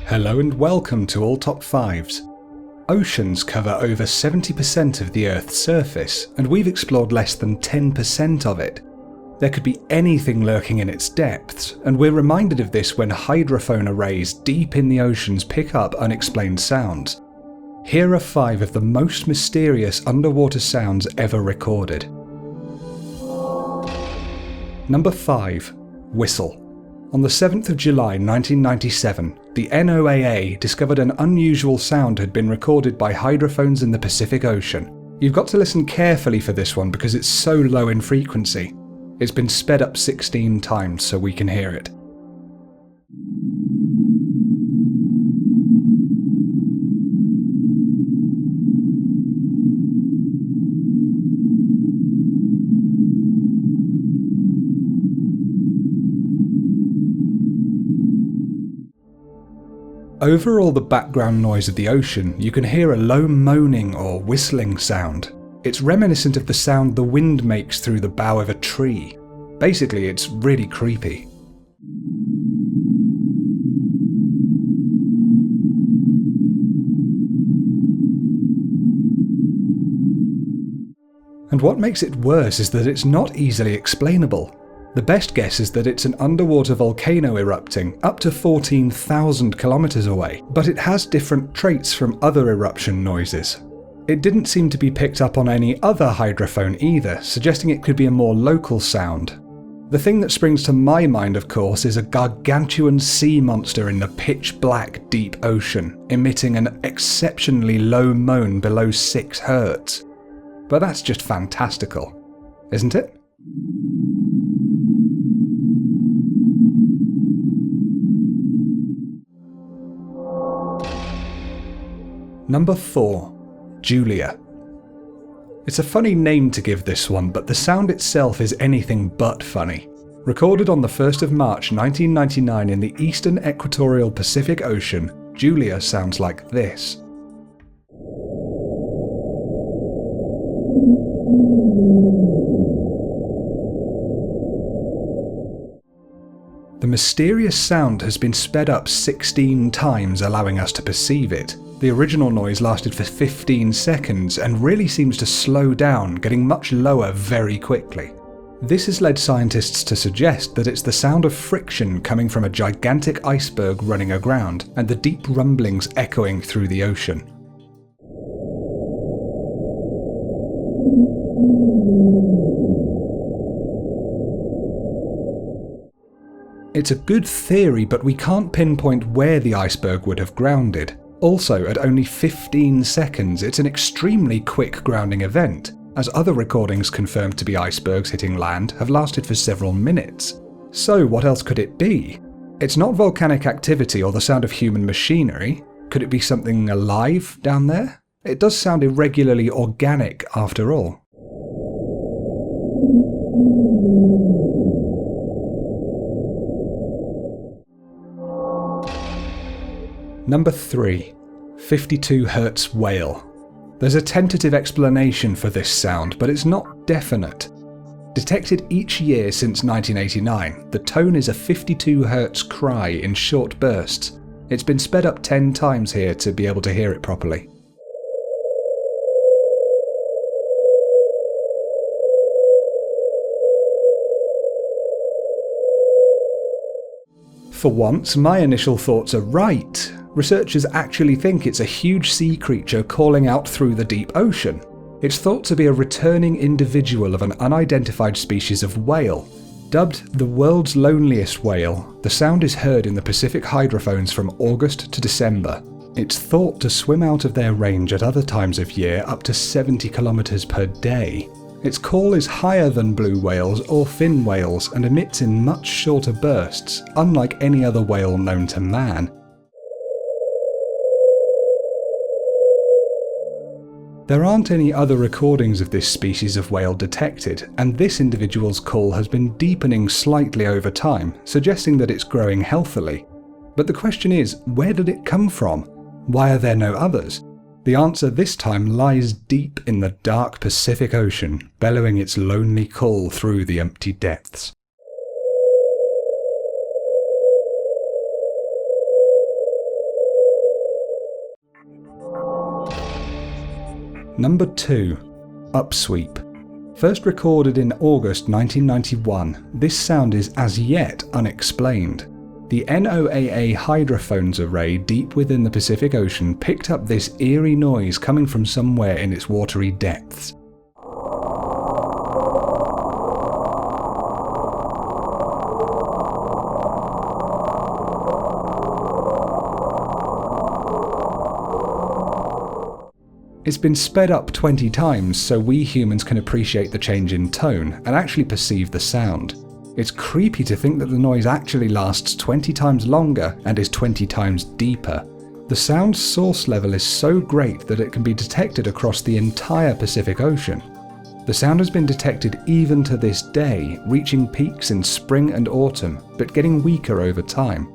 Hello and welcome to All Top 5s. Oceans cover over 70% of the Earth's surface, and we've explored less than 10% of it. There could be anything lurking in its depths, and we're reminded of this when hydrophone arrays deep in the oceans pick up unexplained sounds. Here are 5 of the most mysterious underwater sounds ever recorded. Number 5. Whistle. On the 7th of July 1997, the NOAA discovered an unusual sound had been recorded by hydrophones in the Pacific Ocean. You've got to listen carefully for this one because it's so low in frequency. It's been sped up 16 times so we can hear it. Over all the background noise of the ocean, you can hear a low moaning or whistling sound. It's reminiscent of the sound the wind makes through the bough of a tree. Basically, it's really creepy. And what makes it worse is that it's not easily explainable. The best guess is that it's an underwater volcano erupting up to 14,000 kilometers away, but it has different traits from other eruption noises. It didn't seem to be picked up on any other hydrophone either, suggesting it could be a more local sound. The thing that springs to my mind, of course, is a gargantuan sea monster in the pitch-black deep ocean, emitting an exceptionally low moan below 6 Hz. But that's just fantastical, isn't it? Number 4. Julia. It's a funny name to give this one, but the sound itself is anything but funny. Recorded on the 1st of March 1999 in the eastern equatorial Pacific Ocean, Julia sounds like this. The mysterious sound has been sped up 16 times, allowing us to perceive it. The original noise lasted for 15 seconds and really seems to slow down, getting much lower very quickly. This has led scientists to suggest that it's the sound of friction coming from a gigantic iceberg running aground, and the deep rumblings echoing through the ocean. It's a good theory, but we can't pinpoint where the iceberg would have grounded. Also, at only 15 seconds, it's an extremely quick grounding event, as other recordings confirmed to be icebergs hitting land have lasted for several minutes. So what else could it be? It's not volcanic activity or the sound of human machinery. Could it be something alive down there? It does sound irregularly organic after all. Number 3. 52 Hz whale. There's a tentative explanation for this sound, but it's not definite. Detected each year since 1989, the tone is a 52 Hz cry in short bursts. It's been sped up 10 times here to be able to hear it properly. For once, my initial thoughts are right. Researchers actually think it's a huge sea creature calling out through the deep ocean. It's thought to be a returning individual of an unidentified species of whale. Dubbed the world's loneliest whale, the sound is heard in the Pacific hydrophones from August to December. It's thought to swim out of their range at other times of year up to 70 kilometers per day. Its call is higher than blue whales or fin whales and emits in much shorter bursts, unlike any other whale known to man. There aren't any other recordings of this species of whale detected, and this individual's call has been deepening slightly over time, suggesting that it's growing healthily. But the question is, where did it come from? Why are there no others? The answer this time lies deep in the dark Pacific Ocean, bellowing its lonely call through the empty depths. Number 2. Upsweep. First recorded in August 1991, this sound is as yet unexplained. The NOAA hydrophones array deep within the Pacific Ocean picked up this eerie noise coming from somewhere in its watery depths. It's been sped up 20 times so we humans can appreciate the change in tone and actually perceive the sound. It's creepy to think that the noise actually lasts 20 times longer and is 20 times deeper. The sound source level is so great that it can be detected across the entire Pacific Ocean. The sound has been detected even to this day, reaching peaks in spring and autumn, but getting weaker over time.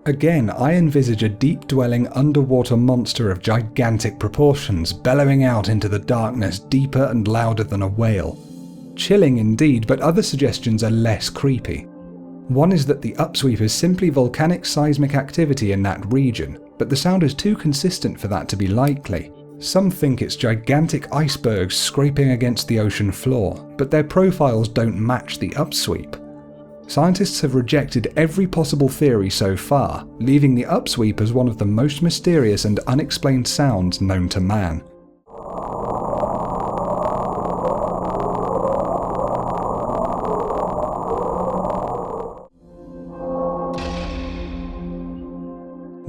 Again, I envisage a deep-dwelling underwater monster of gigantic proportions bellowing out into the darkness deeper and louder than a whale. Chilling indeed, but other suggestions are less creepy. One is that the upsweep is simply volcanic seismic activity in that region, but the sound is too consistent for that to be likely. Some think it's gigantic icebergs scraping against the ocean floor, but their profiles don't match the upsweep. Scientists have rejected every possible theory so far, leaving the upsweep as one of the most mysterious and unexplained sounds known to man.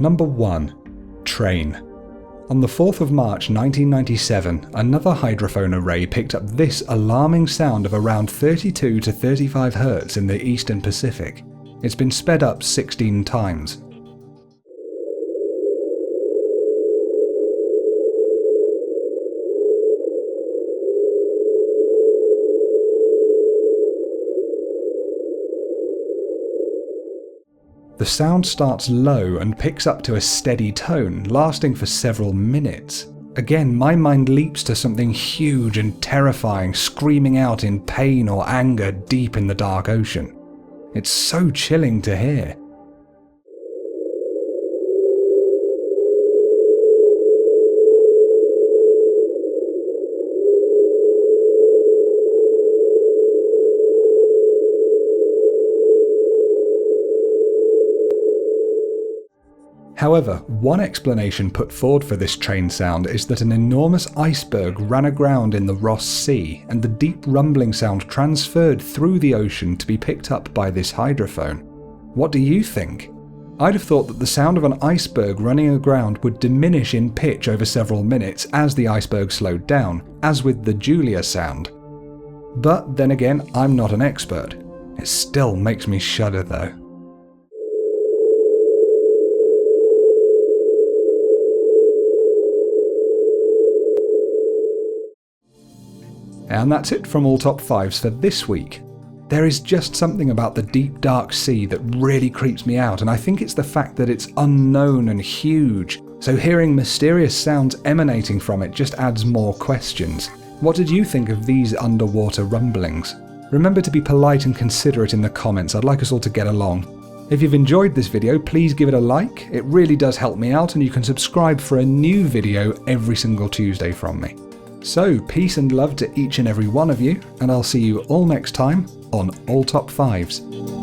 Number 1. Train. On the 4th of March 1997, another hydrophone array picked up this alarming sound of around 32 to 35 Hz in the Eastern Pacific. It's been sped up 16 times. The sound starts low and picks up to a steady tone, lasting for several minutes. Again, my mind leaps to something huge and terrifying screaming out in pain or anger deep in the dark ocean. It's so chilling to hear. However, one explanation put forward for this train sound is that an enormous iceberg ran aground in the Ross Sea, and the deep rumbling sound transferred through the ocean to be picked up by this hydrophone. What do you think? I'd have thought that the sound of an iceberg running aground would diminish in pitch over several minutes as the iceberg slowed down, as with the Julia sound. But then again, I'm not an expert. It still makes me shudder though. And that's it from all top 5s for this week. There is just something about the deep dark sea that really creeps me out, and I think it's the fact that it's unknown and huge, so hearing mysterious sounds emanating from it just adds more questions. What did you think of these underwater rumblings? Remember to be polite and considerate in the comments, I'd like us all to get along. If you've enjoyed this video, please give it a like, it really does help me out, and you can subscribe for a new video every single Tuesday from me. So, peace and love to each and every one of you, and I'll see you all next time on All Top 5s.